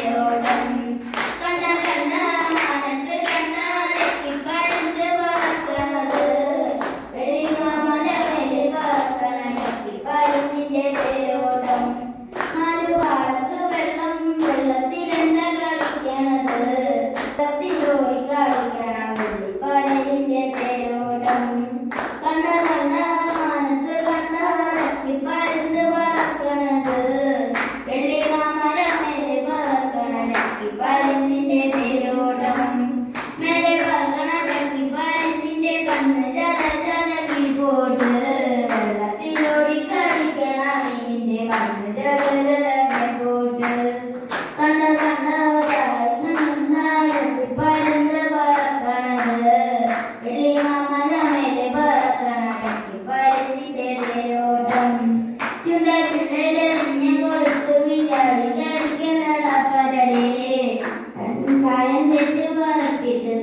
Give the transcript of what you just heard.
തേരോട്ടം കണ്ട കണ്ണ മാനത്ത് കണ്ണ പരുന്ന് പറക്കണത് വെള്ളിമാമലമേല് പറക്കണ പരുന്നിന്റെ തേരോട്ടം നാലു പാടത്ത് വെള്ളം വെള്ളത്തിലെന്താ കളിക്കണത് വെള്ളത്തിലോടി കളിക്കണം വെള്ളിപ്പരലിന്റെ തേരോട്ടം കണ്ട കണ്ണ മാനത്ത് കണ്ണ പരുന്ന് പറക്കണത് വെള്ളിമാമലമേല് പറക്കണ പരുന്നിന്റെ തേരോട്ടം മേലെ പറക്കണ പരുന്നിന്റെ കണ്ണ് ജല ജലക്കി പോട്ട് വെള്ളത്തിലോടി കളിക്കണ മീനിന്റെ കണ്ണ് ജല ജലക്കി പോട്ട് കണ്ട കണ്ട പരുന്ന് പറക്കണത് വെള്ളിമാമലമേല് പറക്കണ പരുന്നിന്റെ തേരോട്ടം ചുണ്ട ചുണ്ടലെറിഞ്ഞ് കൊടുത്തു വിചാരി കളിക്കണ പരലേ കായം തെറ്റ് പറക്കിട്ട്